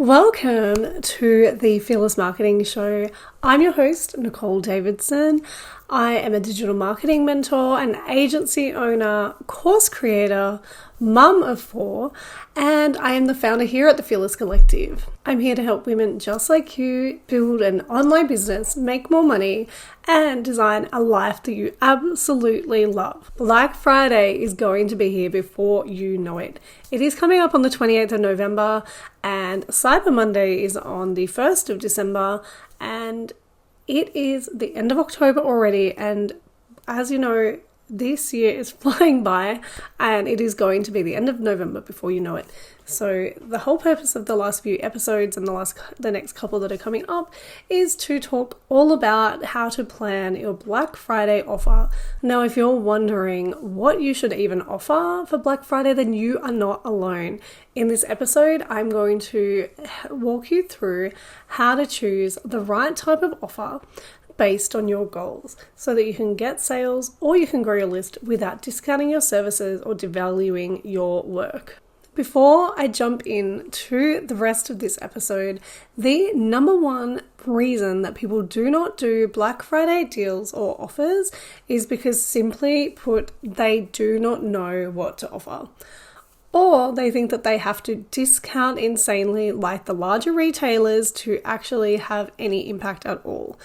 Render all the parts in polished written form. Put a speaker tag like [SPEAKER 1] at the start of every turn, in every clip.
[SPEAKER 1] Welcome to the Fearless Marketing Show. I'm your host, Nicole Davidson. I am a digital marketing mentor, an agency owner, course creator, mum of 4, and I am the founder here at the Fearless Collective. I'm here to help women just like you build an online business, make more money, and design a life that you absolutely love. Black Friday is going to be here before you know it. It is coming up on the 28th of November, and Cyber Monday is on the 1st of December, and it is the end of October already, and as you know, this year is flying by and it is going to be the end of November before you know it. So the whole purpose of the last few episodes and the next couple that are coming up is to talk all about how to plan your Black Friday offer. Now, if you're wondering what you should even offer for Black Friday, then you are not alone. In this episode, I'm going to walk you through how to choose the right type of offer based on your goals so that you can get sales or you can grow your list without discounting your services or devaluing your work. Before I jump into the rest of this episode, the number one reason that people do not do Black Friday deals or offers is because, simply put, they do not know what to offer. Or they think that they have to discount insanely like the larger retailers to actually have any impact at all.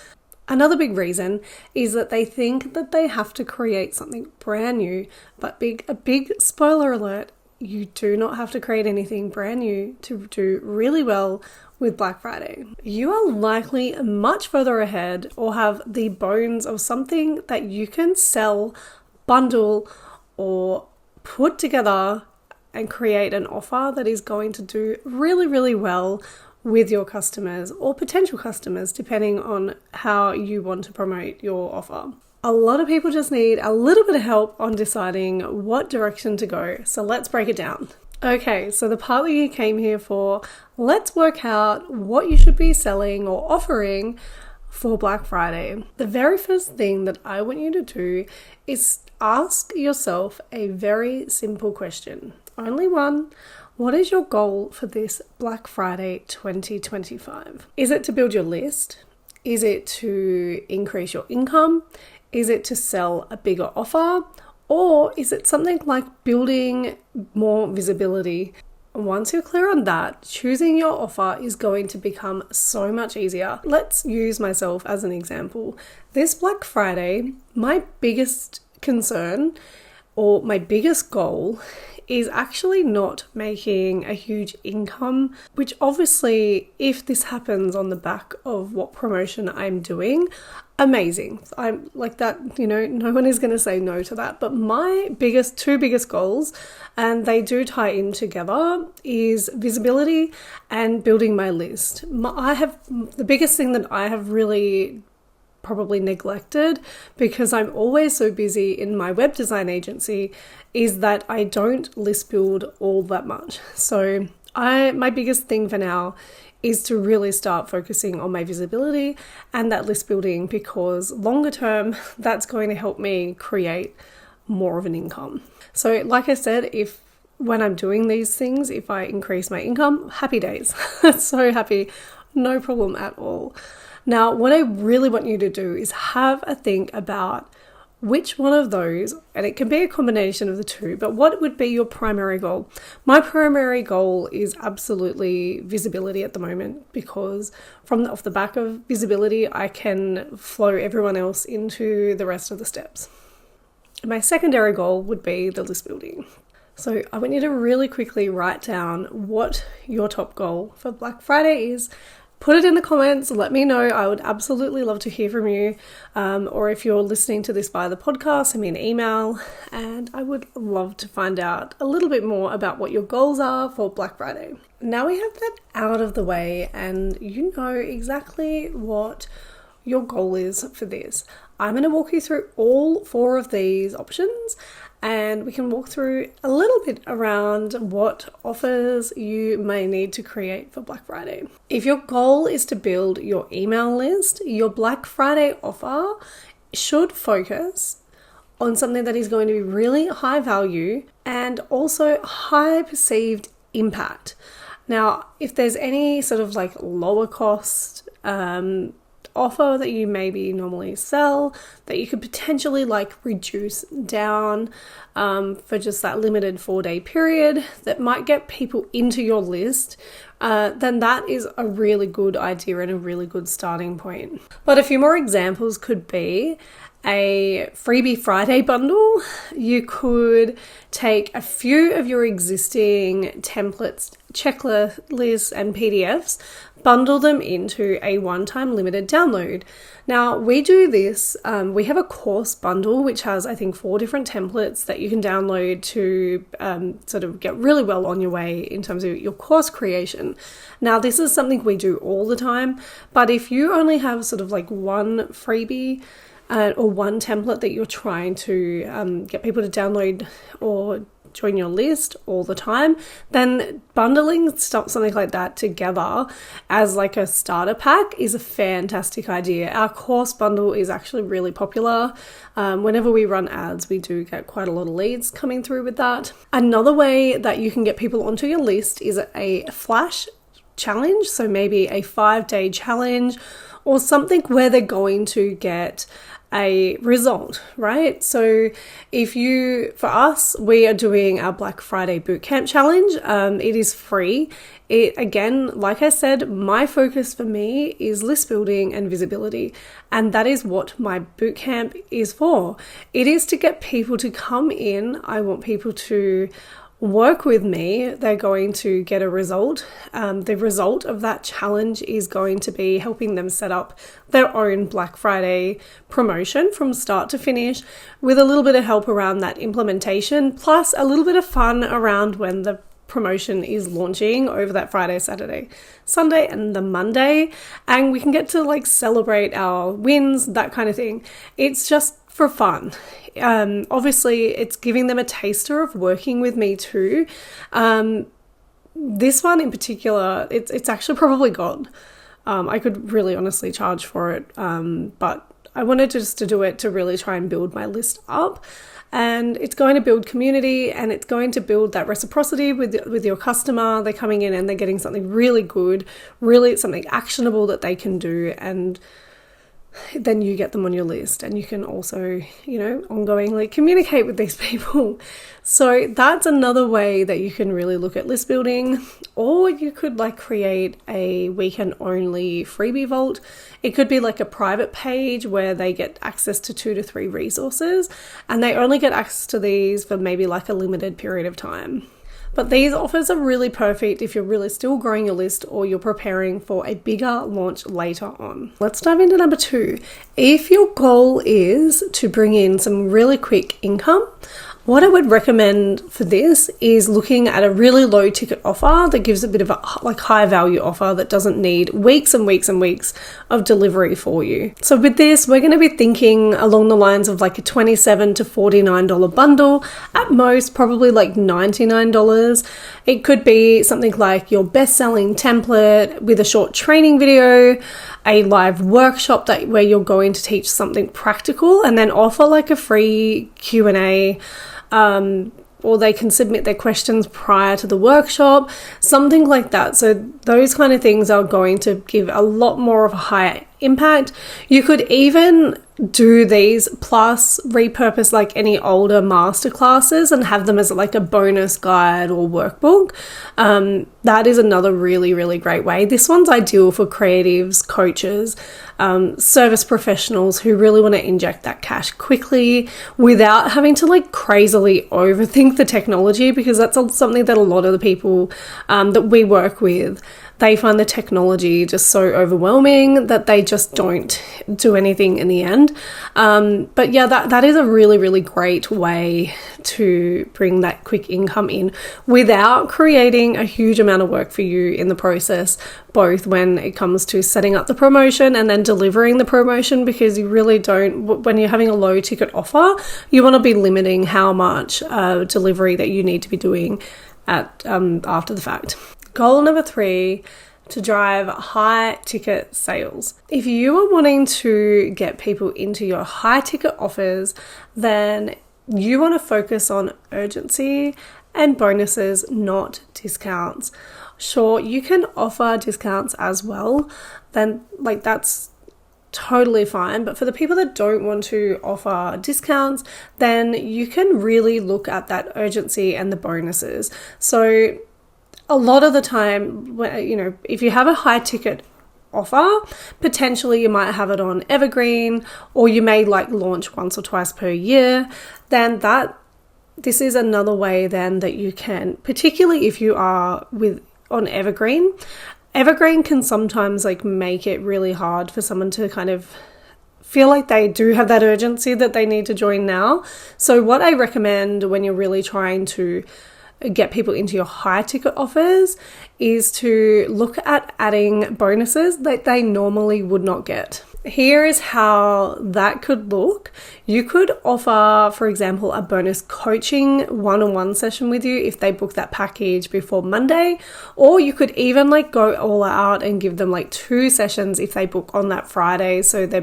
[SPEAKER 1] Another big reason is that they think that they have to create something brand new, but a big spoiler alert, you do not have to create anything brand new to do really well with Black Friday. You are likely much further ahead or have the bones of something that you can sell, bundle, or put together and create an offer that is going to do really, really well with your customers or potential customers, depending on how you want to promote your offer. A lot of people just need a little bit of help on deciding what direction to go. So let's break it down. Okay, so the part that you came here for, let's work out what you should be selling or offering for Black Friday. The very first thing that I want you to do is ask yourself a very simple question. Only one. What is your goal for this Black Friday 2025? Is it to build your list? Is it to increase your income? Is it to sell a bigger offer? Or is it something like building more visibility? Once you're clear on that, choosing your offer is going to become so much easier. Let's use myself as an example. This Black Friday, my biggest concern or my biggest goal is actually not making a huge income, which obviously, if this happens on the back of what promotion I'm doing, amazing. I'm like that, no one is going to say no to that. But my two biggest goals, and they do tie in together, is visibility and building my list. The biggest thing that I have really probably neglected, because I'm always so busy in my web design agency, is that I don't list build all that much. So my biggest thing for now is to really start focusing on my visibility and that list building, because longer term, that's going to help me create more of an income. So like I said, when I'm doing these things, if I increase my income, happy days. So happy, no problem at all. Now, what I really want you to do is have a think about which one of those, and it can be a combination of the two, but what would be your primary goal? My primary goal is absolutely visibility at the moment, because off the back of visibility, I can flow everyone else into the rest of the steps. My secondary goal would be the list building. So I want you to really quickly write down what your top goal for Black Friday is. Put it in the comments, let me know. I would absolutely love to hear from you. Or if you're listening to this via the podcast, send me an email, and I would love to find out a little bit more about what your goals are for Black Friday. Now we have that out of the way and you know exactly what your goal is for this. I'm going to walk you through all 4 of these options, and we can walk through a little bit around what offers you may need to create for Black Friday. If your goal is to build your email list, your Black Friday offer should focus on something that is going to be really high value and also high perceived impact. Now, if there's any sort of like lower cost offer that you maybe normally sell that you could potentially like reduce down for just that limited 4-day period that might get people into your list, then that is a really good idea and a really good starting point. But a few more examples could be a freebie Friday bundle. You could take a few of your existing templates, checklists, and PDFs, bundle them into a one-time limited download. Now, we do this, we have a course bundle which has, I think, 4 different templates that you can download to sort of get really well on your way in terms of your course creation. Now, this is something we do all the time, but if you only have sort of like one freebie or one template that you're trying to get people to download or join your list all the time, then bundling something like that together as like a starter pack is a fantastic idea. Our course bundle is actually really popular. Whenever we run ads, we do get quite a lot of leads coming through with that. Another way that you can get people onto your list is a flash challenge. So maybe a 5-day challenge or something where they're going to get a result, right? So for us, we are doing our Black Friday Bootcamp challenge. It is free. Again, like I said, my focus for me is list building and visibility. And that is what my bootcamp is for. It is to get people to come in. I want people to work with me. They're going to get a result. The result of that challenge is going to be helping them set up their own Black Friday promotion from start to finish, with a little bit of help around that implementation, plus a little bit of fun around when the promotion is launching over that Friday, Saturday, Sunday, and the Monday. And we can get to like celebrate our wins, that kind of thing. It's just for fun. Obviously, it's giving them a taster of working with me too. This one in particular, it's actually probably gone. I could really honestly charge for it, but I wanted just to do it to really try and build my list up. And it's going to build community, and it's going to build that reciprocity with your customer. They're coming in and they're getting something really good, really something actionable that they can do, and then you get them on your list, and you can also, ongoingly communicate with these people. So that's another way that you can really look at list building. Or you could like create a weekend only freebie vault. It could be like a private page where they get access to 2 to 3 resources, and they only get access to these for maybe like a limited period of time. But these offers are really perfect if you're really still growing your list or you're preparing for a bigger launch later on. Let's dive into number 2. If your goal is to bring in some really quick income, what I would recommend for this is looking at a really low ticket offer that gives a bit of a like high value offer that doesn't need weeks and weeks and weeks of delivery for you. So with this, we're going to be thinking along the lines of like a $27 to $49 bundle, at most probably like $99. It could be something like your best-selling template with a short training video, a live workshop where you're going to teach something practical, and then offer like a free Q&A, or they can submit their questions prior to the workshop, something like that. So those kind of things are going to give a lot more of a higher impact. You could even do these plus repurpose like any older masterclasses and have them as like a bonus guide or workbook. That is another really, really great way. This one's ideal for creatives, coaches, service professionals who really want to inject that cash quickly without having to like crazily overthink the technology, because that's something that a lot of the people that we work with, they find the technology just so overwhelming that they just don't do anything in the end. But yeah, that is a really, really great way to bring that quick income in without creating a huge amount of work for you in the process, both when it comes to setting up the promotion and then delivering the promotion, because you really don't, when you're having a low ticket offer, you want to be limiting how much delivery that you need to be doing at after the fact. Goal number 3, to drive high ticket sales. If you are wanting to get people into your high ticket offers, then you want to focus on urgency and bonuses, not discounts. sure, you can offer discounts as well. Then like that's totally fine. But for the people that don't want to offer discounts, then you can really look at that urgency and the bonuses. So a lot of the time, if you have a high ticket offer, potentially you might have it on evergreen, or you may like launch once or twice per year, then this is another way then that you can, particularly if you are on evergreen. Evergreen can sometimes like make it really hard for someone to kind of feel like they do have that urgency that they need to join now. So what I recommend when you're really trying to get people into your high ticket offers is to look at adding bonuses that they normally would not get. Here is how that could look. You could offer, for example, a bonus coaching one-on-one session with you if they book that package before Monday, or you could even like go all out and give them like 2 sessions if they book on that Friday, so they're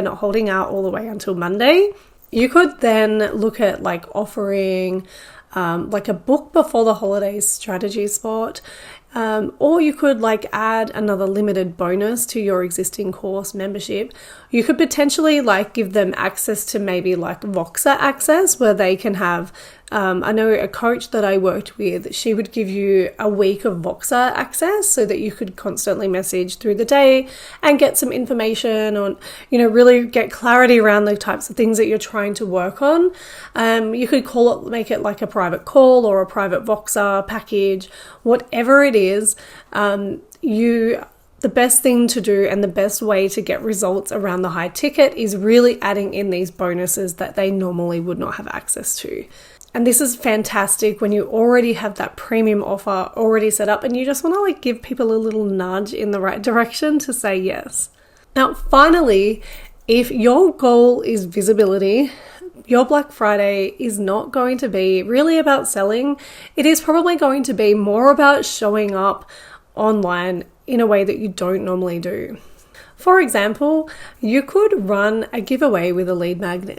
[SPEAKER 1] not holding out all the way until Monday. You could then look at like offering like a book before the holidays strategy spot. Or you could like add another limited bonus to your existing course membership. You could potentially like give them access to maybe like Voxer access, where they can have, I know a coach that I worked with, she would give you a week of Voxer access so that you could constantly message through the day and get some information on, really get clarity around the types of things that you're trying to work on. You could make it like a private call or a private Voxer package, whatever it is. The best thing to do and the best way to get results around the high ticket is really adding in these bonuses that they normally would not have access to. And this is fantastic when you already have that premium offer already set up and you just want to like give people a little nudge in the right direction to say yes. Now, finally, if your goal is visibility, your Black Friday is not going to be really about selling. It is probably going to be more about showing up online in a way that you don't normally do. For example, you could run a giveaway with a lead magnet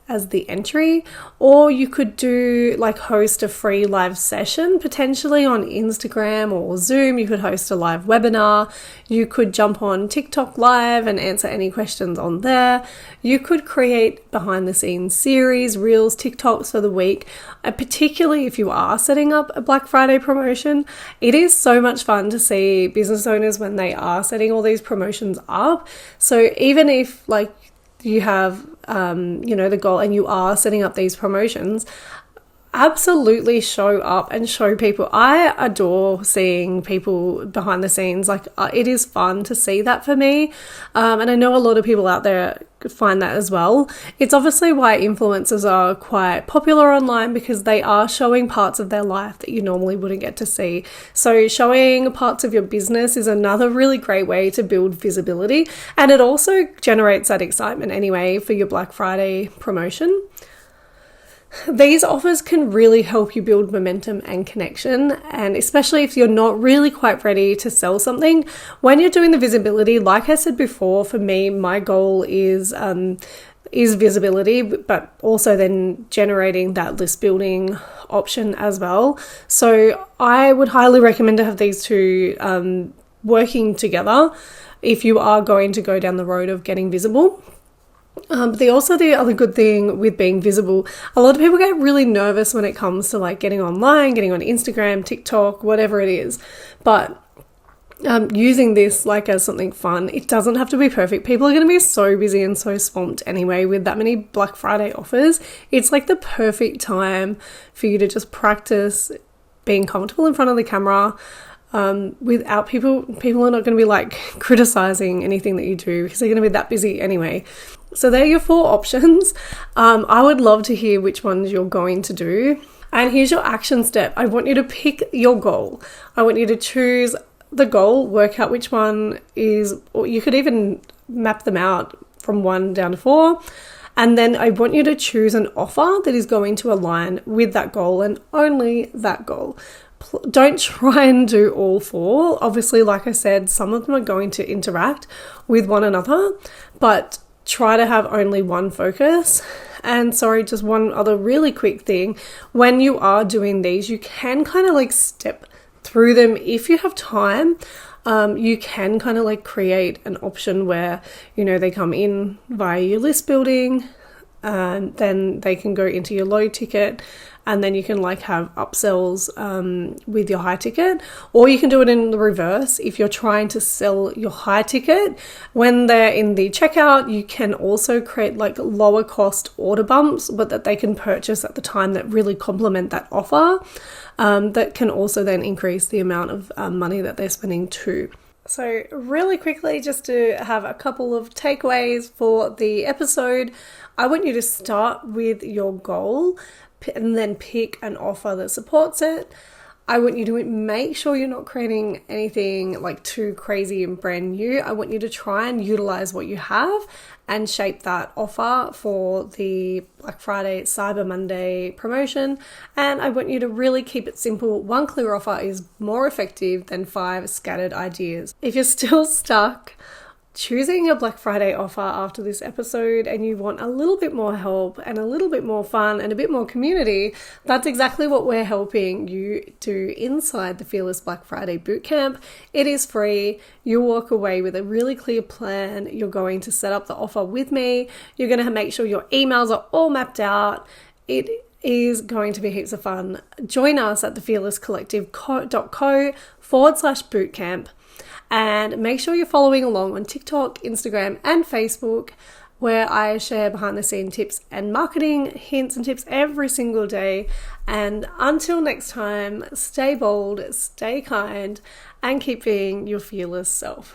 [SPEAKER 1] as the entry, or you could host a free live session potentially on Instagram or Zoom. You could host a live webinar. You could jump on TikTok live and answer any questions on there. You could create behind the scenes series, reels, TikToks for the week. Particularly if you are setting up a Black Friday promotion, it is so much fun to see business owners when they are setting all these promotions up. So even if you have, the goal and you are setting up these promotions, absolutely show up and show people. I adore seeing people behind the scenes. It is fun to see that for me. And I know a lot of people out there find that as well. It's obviously why influencers are quite popular online, because they are showing parts of their life that you normally wouldn't get to see. So showing parts of your business is another really great way to build visibility. And it also generates that excitement anyway for your Black Friday promotion. These offers can really help you build momentum and connection, and especially if you're not really quite ready to sell something, when you're doing the visibility, like I said before, for me, my goal is visibility, but also then generating that list building option as well. So I would highly recommend to have these two working together if you are going to go down the road of getting visible. The other good thing with being visible, a lot of people get really nervous when it comes to getting online, getting on Instagram, TikTok, whatever it is. But using this as something fun, it doesn't have to be perfect. People are going to be so busy and so swamped anyway with that many Black Friday offers. It's the perfect time for you to just practice being comfortable in front of the camera. Without people are not going to be criticizing anything that you do, because they're going to be that busy anyway. So there are your 4 options. I would love to hear which ones you're going to do. And here's your action step. I want you to pick your goal. I want you to choose the goal, work out which one is, or you could even map them out from 1 down to 4. And then I want you to choose an offer that is going to align with that goal and only that goal. Don't try and do all 4. Obviously, like I said, some of them are going to interact with one another, but try to have only one focus. And just one other really quick thing. When you are doing these, you can kind of step through them if you have time. You can kind of like create an option where, they come in via your list building, and then they can go into your low ticket, and then you can like have upsells with your high ticket, or you can do it in the reverse. If you're trying to sell your high ticket, when they're in the checkout, you can also create like lower cost order bumps, but that they can purchase at the time that really complement that offer. That can also then increase the amount of money that they're spending too. So really quickly, just to have a couple of takeaways for the episode, I want you to start with your goal and then pick an offer that supports it. I want you to make sure you're not creating anything like too crazy and brand new. I want you to try and utilize what you have and shape that offer for the Black Friday, Cyber Monday promotion. And I want you to really keep it simple. One clear offer is more effective than 5 scattered ideas. If you're still stuck choosing a Black Friday offer after this episode and you want a little bit more help and a little bit more fun and a bit more community, that's exactly what we're helping you do inside the Fearless Black Friday Bootcamp. It is free. You walk away with a really clear plan. You're going to set up the offer with me. You're going to make sure your emails are all mapped out. It is going to be heaps of fun. Join us at thefearlesscollective.co/bootcamp. And make sure you're following along on TikTok, Instagram, and Facebook, where I share behind the scene tips and marketing hints and tips every single day. And until next time, stay bold, stay kind, and keep being your fearless self.